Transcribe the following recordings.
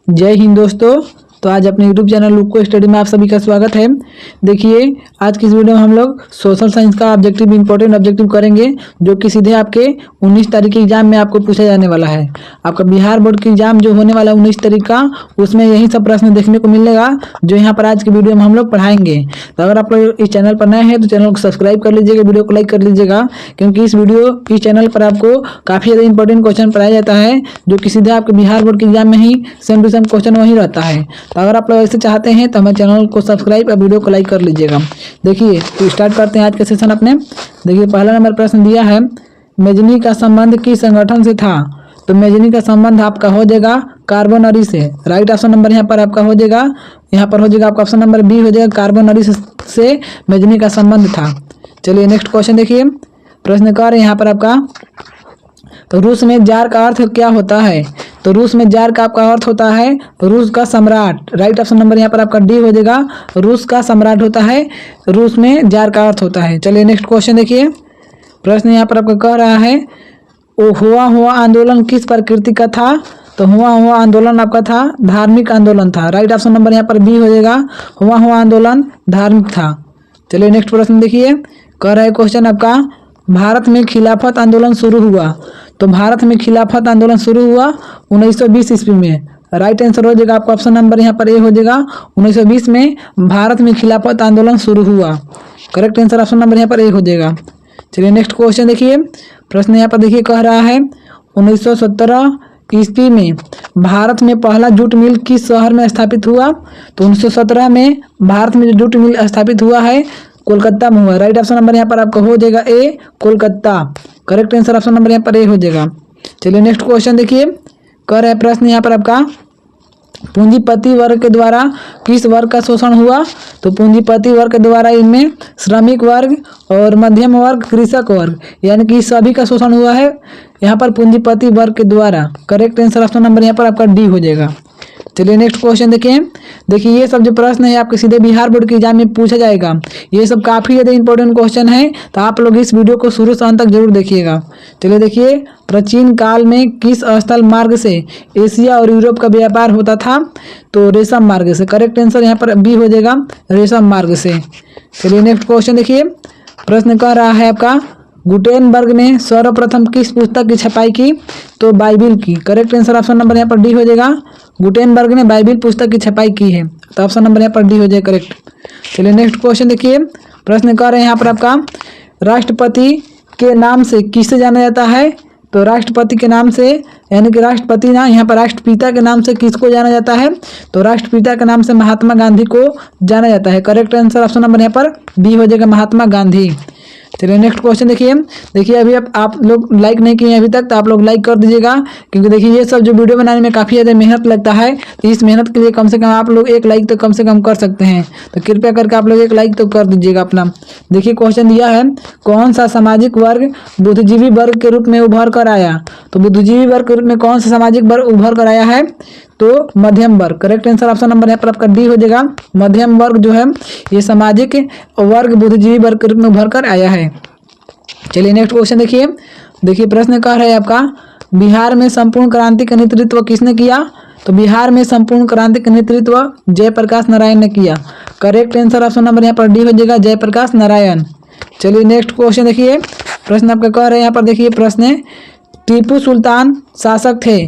जय हिंद दोस्तों। तो आज अपने YouTube चैनल लुक्को स्टडी में आप सभी का स्वागत है। देखिए आज की इस वीडियो में हम लोग सोशल साइंस का ऑब्जेक्टिव इंपॉर्टेंट ऑब्जेक्टिव करेंगे, जो कि सीधे आपके 19 तारीख के एग्जाम में आपको पूछा जाने वाला है। आपका बिहार बोर्ड की एग्जाम जो होने वाला है 19 तारीख का, उसमें यही सब प्रश्न देखने को मिलेगा जो यहाँ पर आज की वीडियो में हम लोग पढ़ाएंगे। तो अगर आप लोग इस चैनल पर नए हैं तो चैनल को सब्सक्राइब कर लीजिएगा, वीडियो को लाइक कर लीजिएगा, क्योंकि इस चैनल पर आपको काफ़ी ज़्यादा इंपॉर्टेंट क्वेश्चन पढ़ाया जाता है, जो कि सीधे आपके बिहार बोर्ड के एग्जाम में ही सेम टू सेम क्वेश्चन वही रहता है। तो अगर आप लोग ऐसे चाहते हैं तो हमारे चैनल को सब्सक्राइब और वीडियो को लाइक कर लीजिएगा। देखिए तो स्टार्ट करते हैं आज का सेशन अपने। देखिए पहला नंबर प्रश्न दिया है, मेजनी का संबंध किस संगठन से था? तो मेजनी का संबंध आपका हो जाएगा कार्बोनरी से। राइट ऑप्शन नंबर यहाँ पर आपका हो जाएगा, आपका ऑप्शन नंबर बी हो जाएगा, कार्बोनरी से मेजनी का संबंध था। चलिए नेक्स्ट क्वेश्चन देखिए, प्रश्न कर यहाँ पर आपका, तो रूस में जार का अर्थ क्या होता है? तो रूस में जार का आपका अर्थ होता है रूस का सम्राट। राइट ऑप्शन नंबर यहाँ पर आपका डी हो जाएगा, रूस का सम्राट होता है, रूस में जार का अर्थ होता है। चलिए नेक्स्ट क्वेश्चन देखिए, प्रश्न यहाँ पर आपका कह रहा है, हुआ आंदोलन किस प्रकृति का था? तो हुआ आंदोलन आपका था धार्मिक आंदोलन था। राइट ऑप्शन नंबर यहाँ पर बी हो जाएगा, हुआ आंदोलन धार्मिक था। चलिए नेक्स्ट प्रश्न देखिए, कह रहा है क्वेश्चन आपका, भारत में खिलाफत आंदोलन शुरू हुआ। तो भारत में खिलाफत आंदोलन शुरू हुआ 1920 ईस्वी में। राइट आंसर हो जाएगा आपका ऑप्शन नंबर यहाँ पर ए हो जाएगा, 1920 में भारत में खिलाफत आंदोलन शुरू हुआ। करेक्ट आंसर ऑप्शन नंबर यहाँ पर ए हो जाएगा। चलिए नेक्स्ट क्वेश्चन देखिए, प्रश्न यहाँ पर देखिए कह रहा है, 1917 ईस्वी में भारत में पहला जूट मिल किस शहर में स्थापित हुआ? तो 1917 में भारत में जो जूट मिल स्थापित हुआ है कोलकाता में हुआ। राइट ऑप्शन नंबर यहाँ पर आपका हो जाएगा A, Kolkata. Correct answer option number यहाँ पर ए हो जाएगा। चलिए नेक्स्ट क्वेश्चन देखिए, कह रहा है प्रश्न यहाँ पर आपका, पूंजीपति वर्ग के द्वारा किस वर्ग का शोषण हुआ? तो पूंजीपति वर्ग के द्वारा इनमें श्रमिक वर्ग और मध्यम वर्ग, कृषक वर्ग, यानी कि सभी का शोषण हुआ है यहाँ पर पूंजीपति वर्ग के द्वारा। करेक्ट आंसर ऑप्शन नंबर यहाँ पर आपका डी हो जाएगा। चलिए नेक्स्ट क्वेश्चन देखिए ये सब जो प्रश्न है आपके सीधे बिहार बोर्ड के एग्जाम में पूछा जाएगा। ये सब काफ़ी ज़्यादा इंपॉर्टेंट क्वेश्चन है, तो आप लोग इस वीडियो को शुरू से अंत तक जरूर देखिएगा। चलिए देखिए, प्राचीन काल में किस स्थल मार्ग से एशिया और यूरोप का व्यापार होता था? तो रेशम मार्ग से। करेक्ट आंसर यहाँ पर बी हो जाएगा, रेशम मार्ग से। चलिए नेक्स्ट क्वेश्चन देखिए, प्रश्न कह रहा है आपका, गुटेनबर्ग ने सर्वप्रथम किस पुस्तक की छपाई की? तो बाइबिल की। करेक्ट आंसर ऑप्शन नंबर यहाँ पर डी हो जाएगा, गुटेनबर्ग ने बाइबिल पुस्तक की छपाई की है, तो ऑप्शन नंबर यहाँ पर डी हो जाएगा करेक्ट। चलिए नेक्स्ट क्वेश्चन देखिए, प्रश्न कर रहे हैं यहाँ पर आपका, राष्ट्रपति के नाम से किसे जाना जाता है? तो राष्ट्रपति के नाम से, यानी कि राष्ट्रपति ना, यहाँ पर राष्ट्रपिता के नाम से किसको जाना जाता है? तो राष्ट्रपिता के नाम से महात्मा गांधी को जाना जाता है। करेक्ट आंसर ऑप्शन नंबर यहाँ पर बी हो जाएगा, महात्मा गांधी। चलिए नेक्स्ट क्वेश्चन देखिए अभी आप लोग लाइक नहीं किए अभी तक, तो आप लोग लाइक कर दीजिएगा, क्योंकि देखिए ये सब जो वीडियो बनाने में काफ़ी ज़्यादा मेहनत लगता है, तो इस मेहनत के लिए कम से कम आप लोग एक लाइक तो कम से कम कर सकते हैं, तो कृपया करके आप लोग एक लाइक तो कर दीजिएगा अपना। देखिए क्वेश्चन दिया है, कौन सा सामाजिक वर्ग बुद्धिजीवी वर्ग के रूप में उभर कर आया? तो बुद्धिजीवी वर्ग के रूप में कौन सा सामाजिक वर्ग उभर कर आया है? तो मध्यम वर्ग। करेक्ट आंसर ऑप्शन नंबर यहाँ पर आपका डी हो जाएगा, मध्यम वर्ग जो है ये सामाजिक वर्ग बुद्धिजीवी वर्ग के रूप में उभर कर आया है। चलिए नेक्स्ट क्वेश्चन देखिए प्रश्न कह रहा है आपका, बिहार में संपूर्ण क्रांति का नेतृत्व किसने किया? तो बिहार में संपूर्ण क्रांति का नेतृत्व जयप्रकाश नारायण ने किया। करेक्ट आंसर ऑप्शन नंबर यहाँ पर डी हो जाएगा, जयप्रकाश नारायण। चलिए नेक्स्ट क्वेश्चन देखिए, प्रश्न आपका कह रहे हैं यहाँ पर, देखिए प्रश्न, टीपू सुल्तान शासक थे,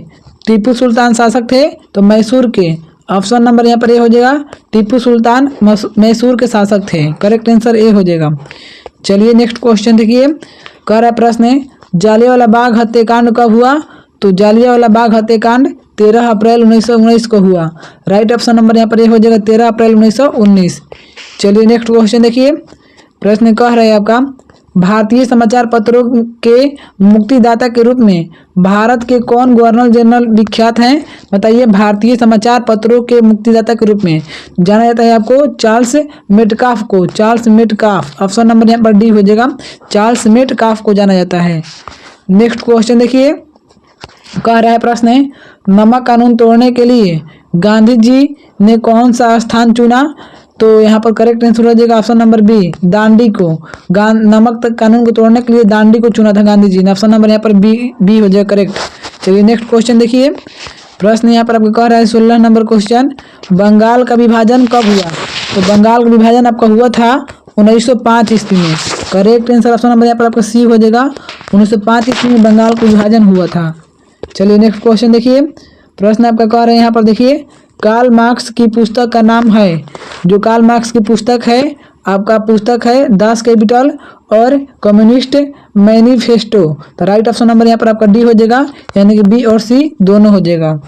टीपू सुल्तान शासक थे तो मैसूर के। ऑप्शन नंबर यहाँ पर ए हो जाएगा, टीपू सुल्तान मैसूर के शासक थे। करेक्ट आंसर ए हो जाएगा। चलिए नेक्स्ट क्वेश्चन देखिए, कह रहा है प्रश्न, जालियांवाला बाग हत्याकांड कब हुआ? तो जालियांवाला बाग हत्याकांड 13 अप्रैल 1919 को हुआ। राइट ऑप्शन नंबर यहाँ पर ए हो जाएगा, 13 अप्रैल 1919। चलिए नेक्स्ट क्वेश्चन देखिए, प्रश्न कह रहा है आपका, भारतीय समाचार पत्रों के मुक्तिदाता के रूप में भारत के कौन गवर्नर जनरल विख्यात हैं? बताइए, भारतीय समाचार पत्रों के मुक्तिदाता के रूप में जाना जाता है आपको चार्ल्स मेटकाफ को। चार्ल्स मेटकाफ, ऑप्शन नंबर यहाँ पर डी हो जाएगा, चार्ल्स मेटकाफ को जाना जाता है। नेक्स्ट क्वेश्चन देखिए, कह रहा है प्रश्न, नमक कानून तोड़ने के लिए गांधी जी ने कौन सा स्थान चुना? तो यहाँ पर करेक्ट आंसर हो जाएगा ऑप्शन नंबर बी, दांडी को। नमक कानून को तोड़ने के लिए दांडी को चुना था गांधी जी ने। ऑप्शन नंबर यहाँ पर बी हो जाएगा करेक्ट। चलिए नेक्स्ट क्वेश्चन देखिए, प्रश्न यहाँ पर आपको कह रहा है 16 नंबर क्वेश्चन, बंगाल का विभाजन कब हुआ? तो बंगाल का विभाजन आपका हुआ था 1905 ईस्वी में। करेक्ट आंसर ऑप्शन नंबर यहाँ पर आपका सी हो जाएगा। 1905 ईस्वी में बंगाल का विभाजन हुआ था। चलिए नेक्स्ट क्वेश्चन देखिए। प्रश्न आपका कह रहे हैं यहाँ पर देखिए, कार्ल मार्क्स की पुस्तक का नाम है, जो कार्ल मार्क्स की पुस्तक है आपका पुस्तक है दास कैपिटल और कम्युनिस्ट मैनिफेस्टो। तो राइट ऑप्शन नंबर यहाँ पर आपका डी हो जाएगा, यानी कि बी और सी दोनों हो जाएगा।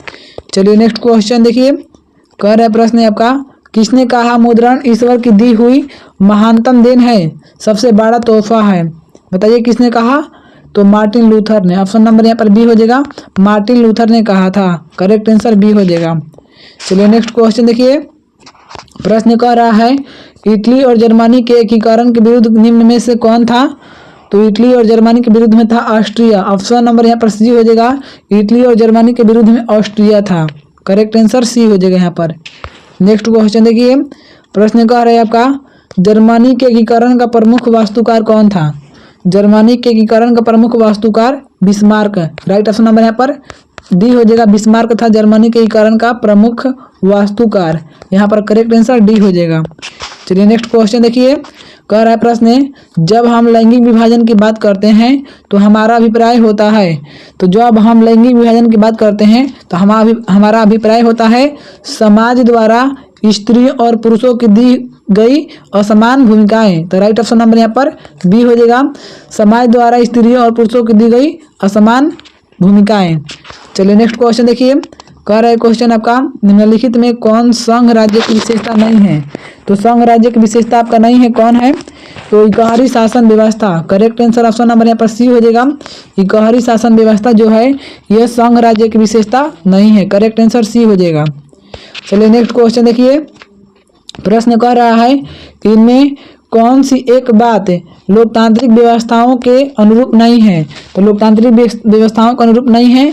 चलिए नेक्स्ट क्वेश्चन देखिए। कह रहा है प्रश्न है आपका, किसने कहा मुद्रण ईश्वर की दी हुई महानतम देन है, सबसे बड़ा तोहफा है? बताइए किसने कहा? तो मार्टिन लूथर ने। ऑप्शन नंबर यहाँ पर बी हो जाएगा, मार्टिन लूथर ने कहा था। करेक्ट आंसर बी हो जाएगा। चलिए नेक्स्ट क्वेश्चन देखिए। प्रश्न कह रहा है, इटली और जर्मनी के एकीकरण के विरुद्ध निम्न में से कौन था? तो इटली और जर्मनी के विरुद्ध में था ऑस्ट्रिया। ऑप्शन नंबर यहाँ पर सी हो जाएगा, इटली और जर्मनी के विरुद्ध में ऑस्ट्रिया था। करेक्ट आंसर सी हो जाएगा यहाँ पर। नेक्स्ट क्वेश्चन देखिए। प्रश्न कह रहा है आपका, जर्मनी के एकीकरण का प्रमुख वास्तुकार कौन था? जर्मनी के एकीकरण का प्रमुख वास्तुकार बिस्मार्क। राइट ऑप्शन नंबर यहाँ पर डी हो जाएगा, बिस्मार्क था जर्मनी के एकीकरण का प्रमुख वास्तुकार। यहाँ पर करेक्ट आंसर डी हो जाएगा। चलिए नेक्स्ट क्वेश्चन देखिए। कह रहा है प्रश्न, जब हम लैंगिक विभाजन की बात करते हैं तो हमारा अभिप्राय होता है, तो जब हम लैंगिक विभाजन की बात करते हैं तो हमारा अभिप्राय होता है समाज द्वारा स्त्रियों और पुरुषों की दी गई असमान भूमिकाएं। तो राइट ऑप्शन नंबर यहाँ पर बी हो जाएगा, समाज द्वारा स्त्रियों और पुरुषों की दी गई असमान भूमिकाएं। चलिए नेक्स्ट क्वेश्चन देखिए। कह रहा है क्वेश्चन आपका, निम्नलिखित में कौन संघ राज्य की विशेषता नहीं है? तो संघ राज्य की विशेषता आपका नहीं है, कौन है? तो इकहरी शासन व्यवस्था। करेक्ट आंसर ऑप्शन नंबर यहाँ पर सी हो जाएगा, इकहरी शासन व्यवस्था जो है यह संघ राज्य की विशेषता नहीं है। करेक्ट आंसर सी हो जाएगा। चलिए नेक्स्ट क्वेश्चन देखिए। प्रश्न कह रहा है, इनमें कौन सी एक बात लोकतांत्रिक व्यवस्थाओं के अनुरूप नहीं है? तो लोकतांत्रिक व्यवस्थाओं के अनुरूप नहीं है,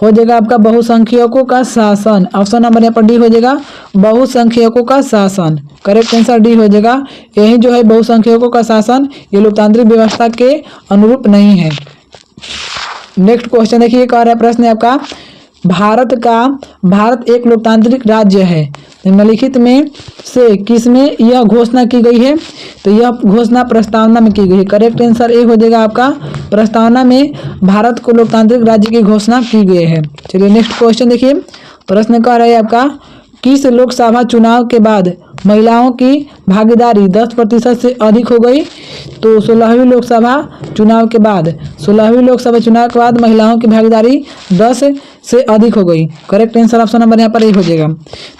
हो जाएगा आपका बहुसंख्यकों का शासन। ऑप्शन नंबर यहाँ पर डी हो जाएगा, बहुसंख्यकों का शासन। करेक्ट आंसर डी हो जाएगा। यही जो है बहुसंख्यकों का शासन, ये लोकतांत्रिक व्यवस्था के अनुरूप नहीं है। नेक्स्ट क्वेश्चन देखिए। कह रहा है प्रश्न आपका, भारत एक लोकतांत्रिक राज्य है, निम्नलिखित में से किसमें यह घोषणा की गई है? तो यह घोषणा प्रस्तावना में की गई है। करेक्ट आंसर ए हो जाएगा आपका, प्रस्तावना में भारत को लोकतांत्रिक राज्य की घोषणा की गई है। चलिए नेक्स्ट क्वेश्चन देखिए। प्रश्न कह रहा है आपका, किस लोकसभा चुनाव के बाद महिलाओं की भागीदारी 10% से अधिक हो गई? तो 16वीं लोकसभा चुनाव के बाद, 16वीं लोकसभा चुनाव के बाद महिलाओं की भागीदारी 10 से अधिक हो गई। करेक्ट आंसर ऑप्शन नंबर यहाँ पर ए हो जाएगा।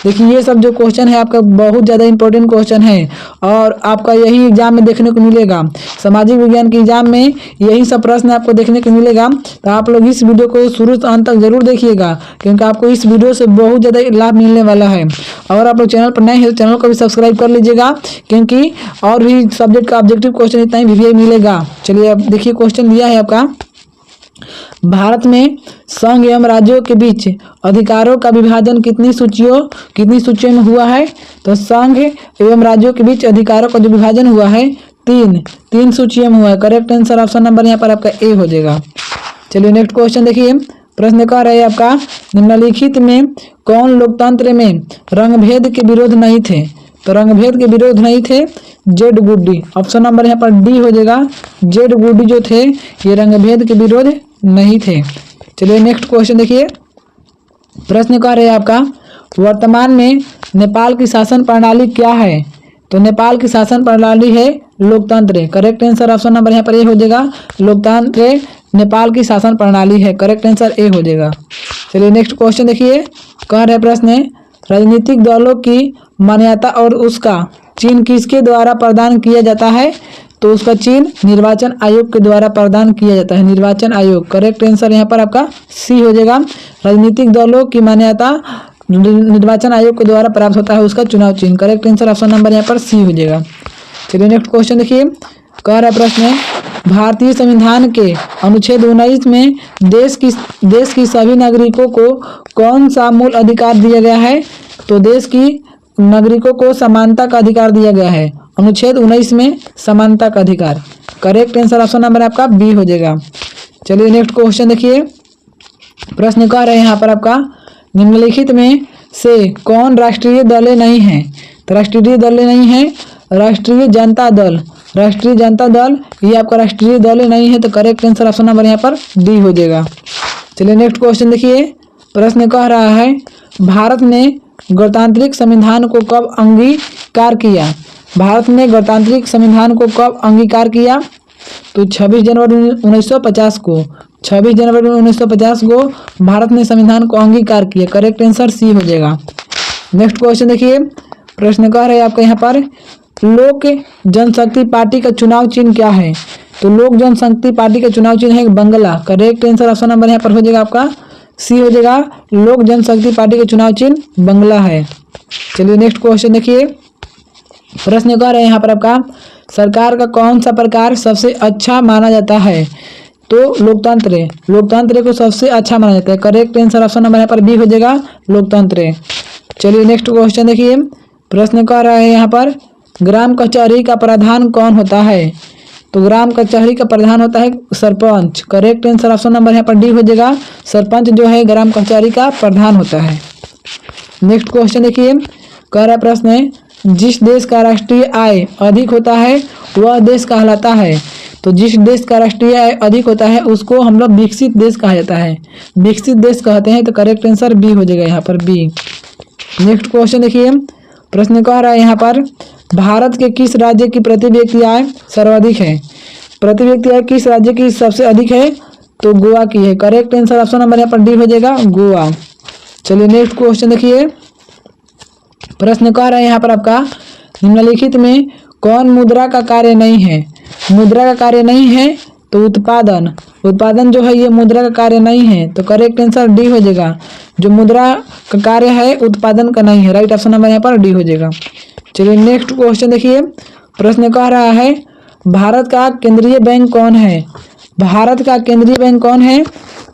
देखिए ये सब जो क्वेश्चन है आपका बहुत ज़्यादा इंपॉर्टेंट क्वेश्चन है और आपका यही एग्जाम में देखने को मिलेगा। सामाजिक विज्ञान के एग्जाम में यही सब प्रश्न आपको देखने को मिलेगा। तो आप लोग इस वीडियो को शुरू से अंत तक जरूर देखिएगा, क्योंकि आपको इस वीडियो से बहुत ज़्यादा लाभ मिलने वाला है। और आप लोग चैनल पर नए हैं तो चैनल को भी सब्सक्राइब कर लीजिएगा, क्योंकि और भी सब्जेक्ट का ऑब्जेक्टिव क्वेश्चन इतना ही वीडियो मिलेगा। चलिए अब देखिए क्वेश्चन दिया है आपका, भारत में संघ एवं राज्यों के बीच अधिकारों का विभाजन कितनी सूचियों में हुआ है? तो संघ एवं राज्यों के बीच अधिकारों का जो विभाजन हुआ है तीन सूचियों में हुआ है। करेक्ट आंसर ऑप्शन नंबर यहाँ पर आपका ए हो जाएगा। चलिए नेक्स्ट क्वेश्चन देखिए। प्रश्न कह रहा है आपका, निम्नलिखित में कौन लोकतंत्र में रंगभेद के विरोध नहीं थे? तो रंगभेद के विरोध नहीं थे जेड गुड्डी। ऑप्शन नंबर यहाँ पर डी हो जाएगा, जेड गुड्डी जो थे ये रंगभेद के विरोध नहीं थे। चलिए नेक्स्ट क्वेश्चन देखिए। प्रश्न कह रहे हैं आपका, वर्तमान में नेपाल की शासन प्रणाली क्या है? तो नेपाल की शासन प्रणाली है लोकतंत्र। करेक्ट आंसर ऑप्शन नंबर यहाँ पर ए हो जाएगा, लोकतंत्र नेपाल की शासन प्रणाली है। करेक्ट आंसर ए हो जाएगा। चलिए नेक्स्ट क्वेश्चन देखिए। कह रहे प्रश्न, राजनीतिक दलों की मान्यता और उसका चिन्ह किसके द्वारा प्रदान किया जाता है? तो उसका चिन्ह निर्वाचन आयोग के द्वारा प्रदान किया जाता है, निर्वाचन आयोग। करेक्ट आंसर यहाँ पर आपका सी हो जाएगा, राजनीतिक दलों की मान्यता निर्वाचन आयोग के द्वारा प्राप्त होता है उसका चुनाव चिन्ह। करेक्ट आंसर ऑप्शन नंबर यहाँ पर सी हो जाएगा। चलिए नेक्स्ट क्वेश्चन देखिए। कह रहा है प्रश्न, भारतीय संविधान के अनुच्छेद 19 में देश की सभी नागरिकों को कौन सा मूल अधिकार दिया गया है? तो देश की नागरिकों को समानता का अधिकार दिया गया है। अनुच्छेद 19 में समानता का अधिकार। करेक्ट आंसर ऑप्शन नंबर आपका बी हो जाएगा। चलिए नेक्स्ट क्वेश्चन देखिए। प्रश्न कह रहे हैं यहाँ पर आपका, निम्नलिखित में से कौन राष्ट्रीय दल नहीं है? तो राष्ट्रीय दल नहीं है राष्ट्रीय जनता दल। राष्ट्रीय जनता दल ये आपका राष्ट्रीय दल नहीं है, तो करेक्ट आंसर ऑप्शन नंबर यहाँ पर डी हो जाएगा। चलिए नेक्स्ट क्वेश्चन देखिए। प्रश्न कह रहा है भारत ने गणतांत्रिक संविधान को कब अंगीकार किया? भारत ने गणतांत्रिक संविधान को कब अंगीकार किया? तो 26 जनवरी 1950 को। 26 जनवरी 1950 को भारत ने संविधान को अंगीकार किया। करेक्ट आंसर सी हो जाएगा। नेक्स्ट क्वेश्चन देखिए। प्रश्न कह रहे हैं आपका यहाँ पर लोक जनशक्ति पार्टी का चुनाव चिन्ह क्या है? तो लोक जनशक्ति पार्टी का चुनाव चिन्ह है बंगला। करेक्ट आंसर ऑप्शन नंबर यहाँ पर हो जाएगा आपका सी हो जाएगा। लोक जनशक्ति पार्टी का चुनाव चिन्ह बंगला है। चलिए नेक्स्ट क्वेश्चन देखिए। प्रश्न कह रहे हैं यहाँ पर आपका सरकार का कौन सा प्रकार सबसे अच्छा माना जाता है? तो लोकतंत्र। लोकतंत्र को सबसे अच्छा माना जाता है। करेक्ट आंसर ऑप्शन नंबर यहाँ पर बी हो जाएगा लोकतंत्र। चलिए नेक्स्ट क्वेश्चन देखिए। प्रश्न कह रहा है यहाँ पर ग्राम कचहरी का प्रधान कौन होता है? तो ग्राम कचहरी का प्रधान होता है sarpanch. Correct answer option number यहाँ पर डी हो जाएगा। सरपंच जो है ग्राम कचहरी का प्रधान होता है। नेक्स्ट क्वेश्चन देखिए। कह रहा प्रश्न है जिस देश का राष्ट्रीय आय अधिक होता है वह देश कहलाता है। तो जिस देश का राष्ट्रीय आय अधिक होता है उसको हम लोग विकसित देश कहा जाता है। विकसित देश कहते हैं। तो करेक्ट आंसर बी हो जाएगा यहाँ पर बी। नेक्स्ट क्वेश्चन देखिए। प्रश्न कह रहा है यहाँ पर भारत के किस राज्य की प्रति व्यक्ति आय सर्वाधिक है? प्रति व्यक्ति आय किस राज्य की सबसे अधिक है? तो गोवा की है। करेक्ट आंसर ऑप्शन नंबर यहाँ पर डी हो जाएगा गोवा। चलिए नेक्स्ट क्वेश्चन देखिए। प्रश्न कह रहा है यहाँ पर आपका निम्नलिखित में कौन मुद्रा का कार्य नहीं है? मुद्रा का कार्य नहीं है तो उत्पादन। उत्पादन जो है ये मुद्रा का कार्य नहीं है। तो करेक्ट आंसर डी हो जाएगा। जो मुद्रा का कार्य है उत्पादन का नहीं है। राइट ऑप्शन नंबर यहाँ पर डी हो जाएगा। चलिए नेक्स्ट क्वेश्चन देखिए। प्रश्न कह रहा है भारत का केंद्रीय बैंक कौन है? भारत का केंद्रीय बैंक कौन है?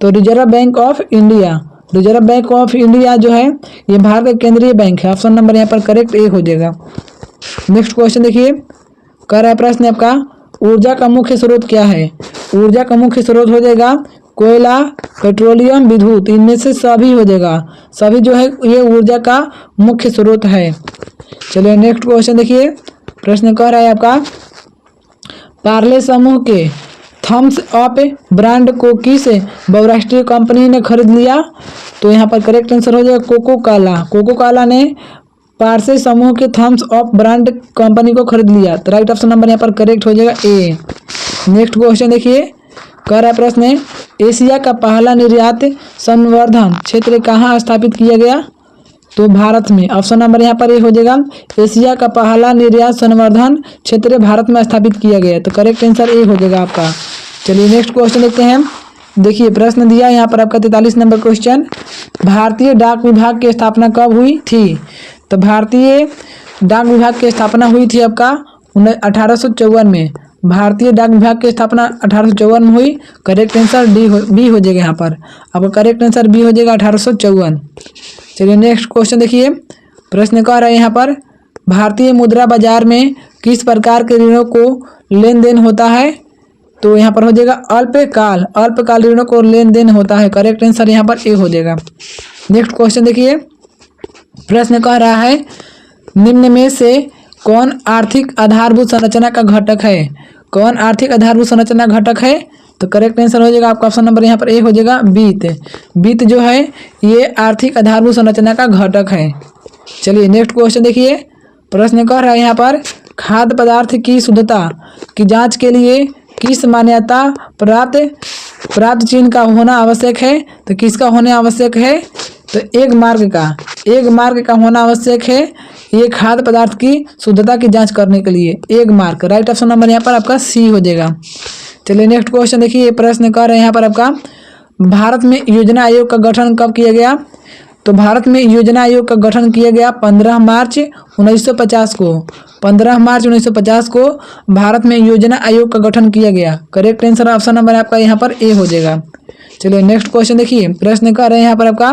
तो reserve bank of India. Reserve bank of India जो है ये भारत का केंद्रीय बैंक है। ऑप्शन नंबर यहाँ पर करेक्ट ए हो जाएगा। नेक्स्ट क्वेश्चन देखिए। कह रहा है प्रश्न आपका ऊर्जा का मुख्य स्रोत क्या है? ऊर्जा का मुख्य स्रोत हो जाएगा कोयला, पेट्रोलियम, विद्युत। इनमें से सभी हो जाएगा। सभी जो है ये ऊर्जा का मुख्य स्रोत है। चलिए नेक्स्ट क्वेश्चन देखिए। प्रश्न कह रहा है आपका पार्ले समूह के थम्स अप ब्रांड को किस बहुराष्ट्रीय कंपनी ने खरीद लिया? तो यहाँ पर करेक्ट आंसर हो जाएगा कोको काला। कोको काला ने पार्ले समूह के थम्स अप ब्रांड कंपनी को खरीद लिया। तो राइट ऑप्शन नंबर यहाँ पर करेक्ट हो जाएगा ए। नेक्स्ट क्वेश्चन देखिए। कह रहा है प्रश्न एशिया का पहला निर्यात संवर्धन क्षेत्र कहाँ स्थापित किया गया? तो भारत में। ऑप्शन नंबर यहाँ पर ए हो जाएगा। एशिया का पहला निर्यात संवर्धन क्षेत्र भारत में स्थापित किया गया। तो करेक्ट आंसर ए हो जाएगा आपका। चलिए नेक्स्ट क्वेश्चन देखते हैं। देखिए प्रश्न दिया यहाँ पर आपका 43 नंबर क्वेश्चन। भारतीय डाक विभाग की स्थापना कब हुई थी? तो भारतीय डाक विभाग की स्थापना हुई थी आपका 1854 में। भारतीय डाक विभाग की स्थापना 1854 में हुई। करेक्ट आंसर बी हो जाएगा यहाँ पर। आपका करेक्ट आंसर बी हो जाएगा 1854। चलिए नेक्स्ट क्वेश्चन देखिए। प्रश्न कह रहा है यहाँ पर भारतीय मुद्रा बाजार में किस प्रकार के ऋणों को लेन देन होता है? तो यहाँ पर हो जाएगा अल्पकाल ऋणों को लेन देन होता है। करेक्ट आंसर यहाँ पर ए हो जाएगा। नेक्स्ट क्वेश्चन देखिए। प्रश्न कह रहा है निम्न में से कौन आर्थिक आधारभूत संरचना का घटक है? कौन आर्थिक आधारभूत संरचना घटक है? तो करेक्ट आंसर हो जाएगा आपका ऑप्शन नंबर यहाँ पर ए हो जाएगा वित्त। वित्त जो है ये आर्थिक आधारभूत संरचना का घटक है। चलिए नेक्स्ट क्वेश्चन देखिए। प्रश्न कह रहा है यहाँ पर खाद्य पदार्थ की शुद्धता की जांच के लिए किस मान्यता प्राप्त चिन्ह का होना आवश्यक है? तो किसका होना आवश्यक है? तो एक मार्क का होना आवश्यक है ये खाद्य पदार्थ की शुद्धता की जांच करने के लिए। एक मार्क। राइट ऑप्शन नंबर यहाँ पर आपका सी हो जाएगा। चलिए नेक्स्ट क्वेश्चन देखिए। प्रश्न कर रहे हैं यहाँ पर आपका भारत में योजना आयोग का गठन कब किया गया? तो भारत में योजना आयोग का गठन किया गया 15 मार्च 1950 को। 15 मार्च 1950 को भारत में योजना आयोग का गठन किया गया। करेक्ट आंसर ऑप्शन नंबर आपका यहाँ पर ए हो जाएगा। चलिए नेक्स्ट क्वेश्चन देखिए। प्रश्न कर रहे हैं यहाँ पर आपका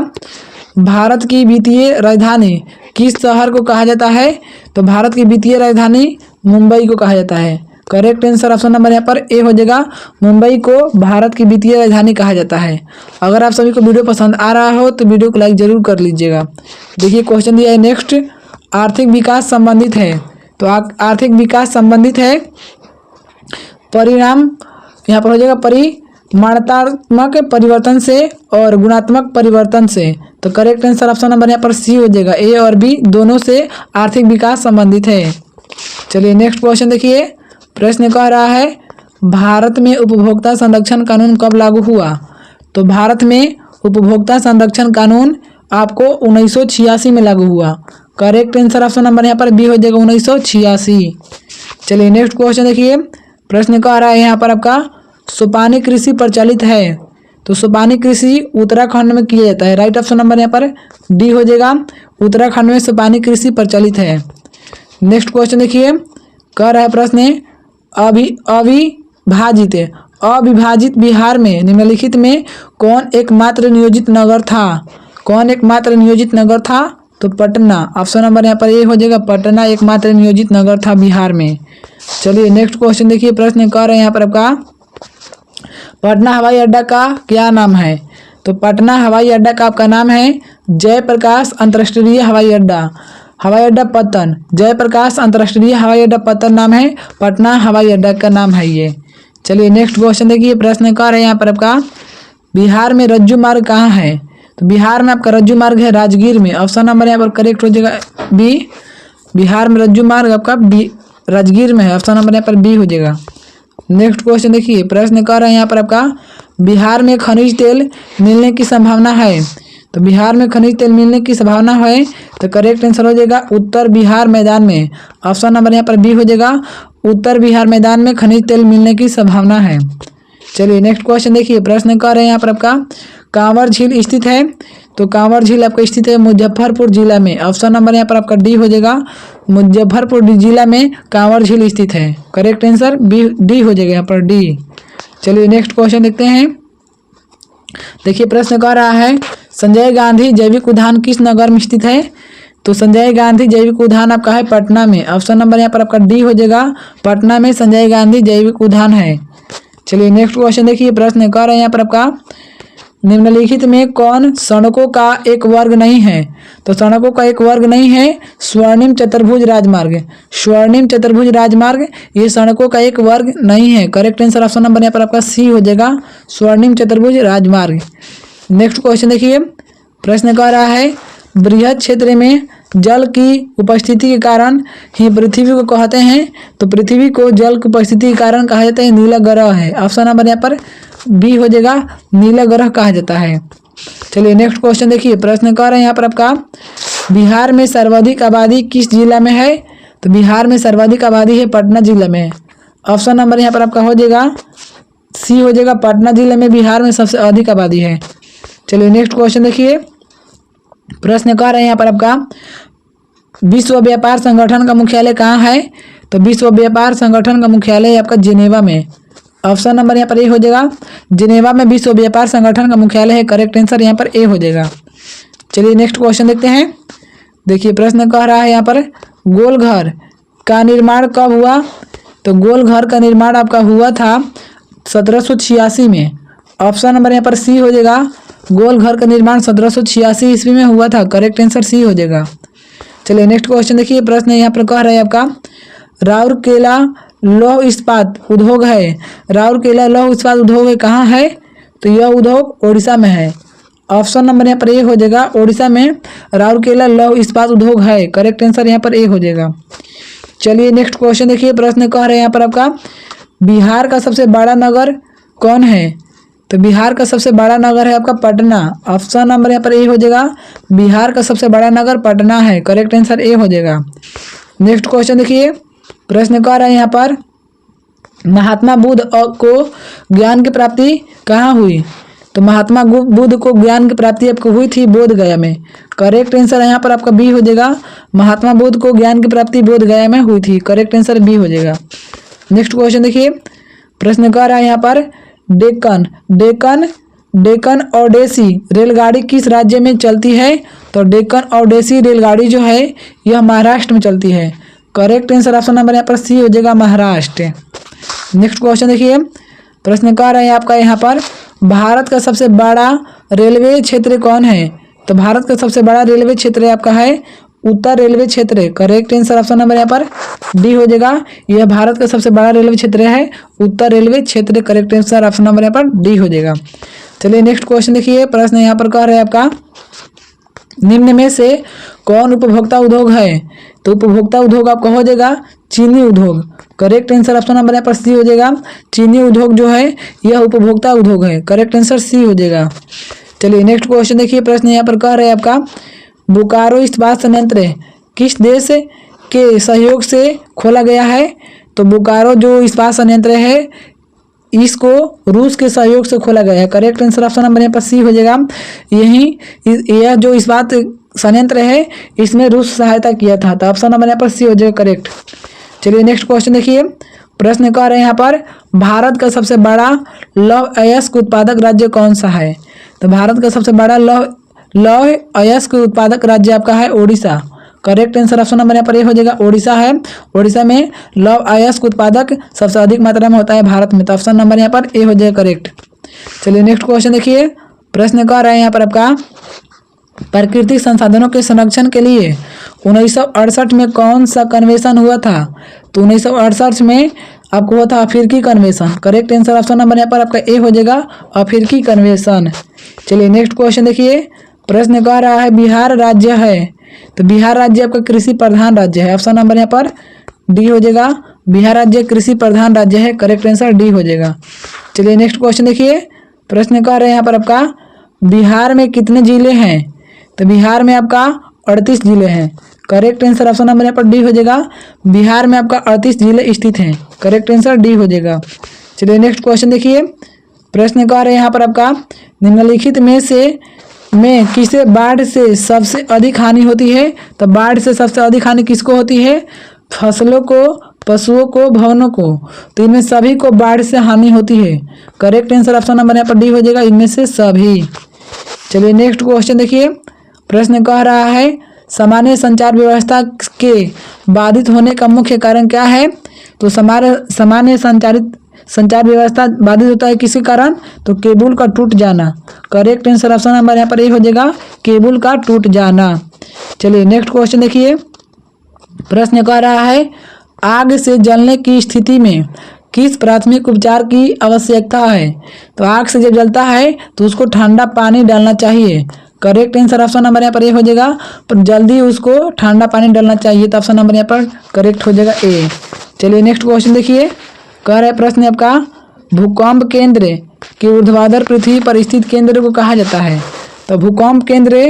भारत की वित्तीय राजधानी किस शहर को कहा जाता है? तो भारत की वित्तीय राजधानी मुंबई को कहा जाता है। करेक्ट आंसर ऑप्शन नंबर यहाँ पर ए हो जाएगा। मुंबई को भारत की वित्तीय राजधानी कहा जाता है। अगर आप सभी को वीडियो पसंद आ रहा हो तो वीडियो को लाइक जरूर कर लीजिएगा। देखिए क्वेश्चन दिया है नेक्स्ट, आर्थिक विकास संबंधित है। तो आर्थिक विकास संबंधित है परिणाम, यहाँ पर हो जाएगा परिमाणात्मक परिवर्तन से और गुणात्मक परिवर्तन से। तो करेक्ट आंसर ऑप्शन नंबर यहाँ पर सी हो जाएगा। ए और बी दोनों से आर्थिक विकास संबंधित है। चलिए नेक्स्ट क्वेश्चन देखिए, प्रश्न कह रहा है भारत में उपभोक्ता संरक्षण कानून कब लागू हुआ। तो भारत में उपभोक्ता संरक्षण कानून आपको 1986 में लागू हुआ। करेक्ट आंसर ऑप्शन नंबर यहाँ पर बी हो जाएगा 1986। चलिए नेक्स्ट क्वेश्चन देखिए, प्रश्न कह रहा है यहाँ पर आपका सोपानी कृषि प्रचलित है। तो सोपानी कृषि उत्तराखंड में किया जाता है। राइट ऑप्शन नंबर यहाँ पर डी हो जाएगा, उत्तराखंड में सोपानी कृषि प्रचलित है। नेक्स्ट क्वेश्चन देखिए, कह रहा है प्रश्न अविभाजित बिहार में निम्नलिखित में कौन एकमात्र नियोजित नगर था। कौन एकमात्र नियोजित नगर था। तो पटना। ऑप्शन नंबर यहाँ पर ए हो जाएगा, पटना एकमात्र नियोजित नगर था बिहार में। चलिए नेक्स्ट क्वेश्चन देखिए, प्रश्न कर रहे हैं यहाँ पर आपका पटना हवाई अड्डा का क्या नाम है। तो पटना हवाई अड्डा का आपका नाम है जयप्रकाश अंतर्राष्ट्रीय हवाई अड्डा। हवाई अड्डा पत्तन, जयप्रकाश अंतर्राष्ट्रीय हवाई अड्डा पत्तन नाम है, पटना हवाई अड्डा का नाम है ये। चलिए नेक्स्ट क्वेश्चन देखिए, प्रश्न कर रहे हैं यहाँ पर आपका बिहार में रज्जू मार्ग कहाँ है। तो बिहार में आपका रज्जू मार्ग है राजगीर में। ऑप्शन नंबर यहाँ पर करेक्ट हो जाएगा बी, बिहार में रज्जू मार्ग आपका राजगीर में है। ऑप्शन नंबर यहाँ पर बी हो जाएगा। नेक्स्ट क्वेश्चन देखिए, प्रश्न कर रहे हैं यहाँ पर आपका बिहार में खनिज तेल मिलने की संभावना है। तो बिहार में खनिज तेल मिलने की संभावना है, तो करेक्ट आंसर हो जाएगा उत्तर बिहार मैदान में। ऑप्शन नंबर यहाँ पर बी हो जाएगा, उत्तर बिहार मैदान में खनिज तेल मिलने की संभावना है। चलिए नेक्स्ट क्वेश्चन देखिए, प्रश्न कर रहे हैं यहाँ पर आपका कांवर झील स्थित है। तो कांवर झील आपका स्थित है मुजफ्फरपुर जिला में। ऑप्शन नंबर यहाँ पर आपका डी हो जाएगा, मुजफ्फरपुर जिला में कांवर झील स्थित है। करेक्ट आंसर बी डी हो जाएगा यहाँ पर डी। चलिए नेक्स्ट क्वेश्चन देखते हैं। देखिए प्रश्न कर रहा है संजय गांधी जैविक उद्यान किस नगर में स्थित है। तो संजय गांधी जैविक उद्यान आपका है पटना में। ऑप्शन नंबर यहाँ पर आपका डी हो जाएगा, पटना में संजय गांधी जैविक उद्यान है। चलिए नेक्स्ट क्वेश्चन देखिए, प्रश्न कर रहे हैं यहाँ पर आपका निम्नलिखित में कौन सड़कों का एक वर्ग नहीं है। तो सड़कों का एक वर्ग नहीं है स्वर्णिम चतुर्भुज राजमार्ग। स्वर्णिम चतुर्भुज राजमार्ग ये सड़कों का एक वर्ग नहीं है। करेक्ट आंसर ऑप्शन नंबर यहाँ पर आपका सी हो जाएगा, स्वर्णिम चतुर्भुज राजमार्ग। नेक्स्ट क्वेश्चन देखिए, प्रश्न कह रहा है बृहद क्षेत्र में जल की उपस्थिति के कारण ही पृथ्वी को कहते हैं। तो पृथ्वी को जल की उपस्थिति के कारण कहा जाता है नीला ग्रह है। ऑप्शन नंबर यहाँ पर बी हो जाएगा, नीला ग्रह कहा जाता है। चलिए नेक्स्ट क्वेश्चन देखिए, प्रश्न कर रहे हैं यहाँ पर आपका बिहार में सर्वाधिक आबादी किस जिला में है। तो बिहार में सर्वाधिक आबादी है पटना जिला में। ऑप्शन नंबर यहाँ पर आपका हो जाएगा सी हो जाएगा, पटना जिले में बिहार में सबसे अधिक आबादी है। चलिए नेक्स्ट क्वेश्चन देखिए, प्रश्न कर रहे हैं यहाँ पर आपका विश्व व्यापार संगठन का मुख्यालय कहाँ है। तो विश्व व्यापार संगठन का मुख्यालय आपका जिनेवा में। ऑप्शन नंबर यहाँ पर ए हो जाएगा, जिनेवा में विश्व व्यापार संगठन का मुख्यालय है। करेक्ट आंसर यहाँ पर ए हो जाएगा। चलिए नेक्स्ट क्वेश्चन देखते हैं। देखिए प्रश्न कह रहा है यहाँ पर गोल घर का निर्माण कब हुआ। तो गोल घर का निर्माण आपका हुआ था 1786 में। ऑप्शन नंबर यहाँ पर सी हो जाएगा, गोल घर का निर्माण 1786 ईस्वी में हुआ था। करेक्ट आंसर सी हो जाएगा। चलिए नेक्स्ट क्वेश्चन देखिए, प्रश्न यहाँ पर कह रहा है आपका राउरकेला लौह इस्पात उद्योग है। राउरकेला लौह इस्पात उद्योग है कहाँ है। तो यह उद्योग ओडिशा में है। ऑप्शन नंबर यहाँ पर ए हो जाएगा, ओडिशा में राउरकेला लौह इस्पात उद्योग है। करेक्ट आंसर यहाँ पर ए हो जाएगा। चलिए नेक्स्ट क्वेश्चन देखिए, प्रश्न कह रहे हैं यहाँ पर आपका बिहार का सबसे बड़ा नगर कौन है। तो बिहार का सबसे बड़ा नगर है आपका पटना। ऑप्शन नंबर यहाँ पर ए हो जाएगा, बिहार का सबसे बड़ा नगर पटना है। करेक्ट आंसर ए हो जाएगा। नेक्स्ट क्वेश्चन देखिए, प्रश्न कह रहा है यहाँ पर महात्मा बुद्ध को ज्ञान की प्राप्ति कहाँ हुई। तो महात्मा बुद्ध को ज्ञान की प्राप्ति आपको हुई थी बोध गया में। करेक्ट आंसर यहाँ पर आपका बी हो जाएगा, महात्मा बुद्ध को ज्ञान की प्राप्ति बोध गया में हुई थी। करेक्ट आंसर बी हो जाएगा। नेक्स्ट क्वेश्चन देखिए, प्रश्न कह रहा है यहाँ पर डेक्कन ओडेसी रेलगाड़ी किस राज्य में चलती है। तो डेक्कन ओडेसी रेलगाड़ी जो है यह महाराष्ट्र में चलती है। करेक्ट आंसर ऑप्शन नंबर यहाँ पर सी हो जाएगा, महाराष्ट्र। नेक्स्ट क्वेश्चन देखिए, प्रश्न कह रहे हैं आपका यहाँ पर, भारत का सबसे बड़ा रेलवे क्षेत्र कौन है? तो भारत का सबसे बड़ा रेलवे क्षेत्र आपका है उत्तर रेलवे क्षेत्र। करेक्ट आंसर ऑप्शन नंबर यहाँ पर डी हो जाएगा। यह भारत का सबसे बड़ा रेलवे क्षेत्र है उत्तर रेलवे क्षेत्र। करेक्ट आंसर ऑप्शन नंबर यहाँ पर डी हो जाएगा। चलिए नेक्स्ट क्वेश्चन देखिए, प्रश्न यहाँ पर कह रहे हैं आपका, निम्न में से कौन उपभोक्ता उद्योग है? तो उपभोक्ता उद्योग आपका हो जाएगा चीनी उद्योग। करेक्ट आंसर ऑप्शन नंबर यहाँ पर सी हो जाएगा। चीनी उद्योग जो है यह उपभोक्ता उद्योग है। करेक्ट आंसर सी हो जाएगा। चलिए नेक्स्ट क्वेश्चन देखिए, प्रश्न यहाँ पर कह रहे हैं आपका, बोकारो इस्पात संयंत्र किस देश के सहयोग से खोला गया है? तो बोकारो जो इस्पात संयंत्र है इसको रूस के सहयोग से खोला गया है। करेक्ट आंसर ऑप्शन नंबर यहाँ पर सी हो जाएगा। यह जो इस्पात संयंत्र है इसमें रूस सहायता किया था, तो ऑप्शन नंबर यहाँ पर सी हो जाएगा करेक्ट। चलिए नेक्स्ट क्वेश्चन देखिए, प्रश्न कह रहे हैं यहाँ पर, भारत का सबसे बड़ा लौह अयस्क उत्पादक राज्य कौन सा है? तो भारत का सबसे बड़ा लौह अयस्क उत्पादक राज्य आपका है Odisha. Correct answer option number यहाँ पर ये हो जाएगा ओडिशा है। ओडिशा में लौह अयस्क उत्पादक सबसे अधिक मात्रा में होता है भारत में, तो ऑप्शन नंबर यहाँ पर ए हो जाएगा करेक्ट। चलिए नेक्स्ट क्वेश्चन देखिए, प्रश्न कह रहे हैं यहाँ पर आपका, प्राकृतिक संसाधनों के संरक्षण के लिए 1968 में कौन सा कन्वेंशन हुआ था? तो 1968 में आपको हुआ था अफ्रीकी convention. Correct answer option number यहाँ पर आपका ए हो जाएगा अफ्रीकी कन्वेंशन। चलिए नेक्स्ट क्वेश्चन देखिए, प्रश्न कह रहा है, बिहार राज्य है, तो बिहार राज्य आपका कृषि प्रधान राज्य है। ऑप्शन नंबर यहाँ पर डी हो जाएगा। बिहार राज्य कृषि प्रधान राज्य है। करेक्ट आंसर डी हो जाएगा। चलिए नेक्स्ट क्वेश्चन देखिए, प्रश्न कह रहे हैं यहाँ पर आपका, बिहार में कितने जिले हैं? तो बिहार में आपका 38 जिले हैं। करेक्ट आंसर ऑप्शन नंबर यहाँ पर डी हो जाएगा। बिहार में आपका 38 जिले स्थित हैं। करेक्ट आंसर डी हो जाएगा। चलिए नेक्स्ट क्वेश्चन देखिए, प्रश्न कह रहे हैं यहाँ पर आपका, निम्नलिखित में किसे बाढ़ से सबसे अधिक हानि होती है? तो बाढ़ से सबसे अधिक हानि किसको होती है? फसलों को, पशुओं को, भवनों को, तो इनमें सभी को बाढ़ से हानि होती है। करेक्ट आंसर ऑप्शन नंबर यहाँ पर डी हो जाएगा, इनमें से सभी। चलिए नेक्स्ट क्वेश्चन देखिए, प्रश्न कह रहा है, सामान्य संचार व्यवस्था के बाधित होने का मुख्य कारण क्या है? तो सामान्य संचार व्यवस्था बाधित होता है किसी कारण? तो केबल का टूट जाना। करेक्ट आंसर ऑप्शन नंबर यहाँ पर ये हो जाएगा केबल का टूट जाना। चलिए नेक्स्ट क्वेश्चन देखिए, प्रश्न कह रहा है, आग से जलने की स्थिति में किस प्राथमिक उपचार की आवश्यकता है? तो आग से जब जलता है तो उसको ठंडा पानी डालना चाहिए। करेक्ट आंसर ऑप्शन नंबर यहाँ पर ये हो जाएगा, पर जल्दी उसको ठंडा पानी डालना चाहिए, तो ऑप्शन नंबर यहाँ पर करेक्ट हो जाएगा ए। चलिए नेक्स्ट क्वेश्चन देखिए, कह रहा है प्रश्न आपका, भूकंप केंद्र के ऊर्ध्वाधर पृथ्वी पर स्थित केंद्र को कहा जाता है? तो भूकंप केंद्र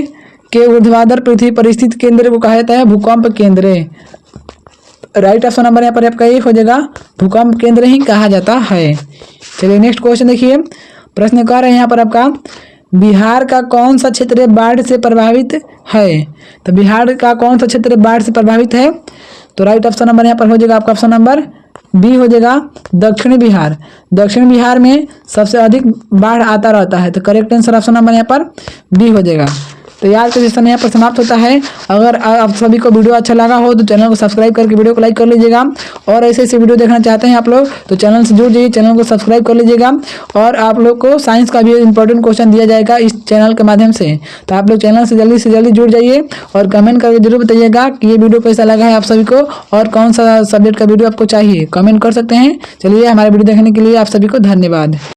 के ऊर्ध्वाधर पृथ्वी पर स्थित केंद्र को कहा जाता है भूकंप केंद्र। राइट ऑप्शन नंबर यहाँ पर आपका ये हो जाएगा, भूकंप केंद्र ही कहा जाता है। चलिए नेक्स्ट क्वेश्चन देखिए, प्रश्न कह रहे हैं यहाँ पर आपका, बिहार का कौन सा क्षेत्र बाढ़ से प्रभावित है? तो बिहार का कौन सा क्षेत्र बाढ़ से प्रभावित है? तो राइट ऑप्शन नंबर यहाँ पर हो जाएगा आपका ऑप्शन नंबर बी हो जाएगा, दक्षिण बिहार। दक्षिण बिहार में सबसे अधिक बाढ़ आता रहता है, तो करेक्ट आंसर ऑप्शन नंबर यहाँ पर बी हो जाएगा। तो आज का सेशन यहाँ पर समाप्त होता है। अगर आप सभी को वीडियो अच्छा लगा हो तो चैनल को सब्सक्राइब करके वीडियो को लाइक कर लीजिएगा, और ऐसे ऐसे वीडियो देखना चाहते हैं आप लोग तो चैनल से जुड़ जाइए, चैनल को सब्सक्राइब कर लीजिएगा। और आप लोग को साइंस का भी इंपॉर्टेंट क्वेश्चन दिया जाएगा इस चैनल के माध्यम से, तो आप लोग चैनल से जल्दी जुड़ जाइए और कमेंट करके जरूर बताइएगा कि ये वीडियो कैसा लगा है आप सभी को, और कौन सा सब्जेक्ट का वीडियो आपको चाहिए, कमेंट कर सकते हैं। चलिए, हमारे वीडियो देखने के लिए आप सभी को धन्यवाद।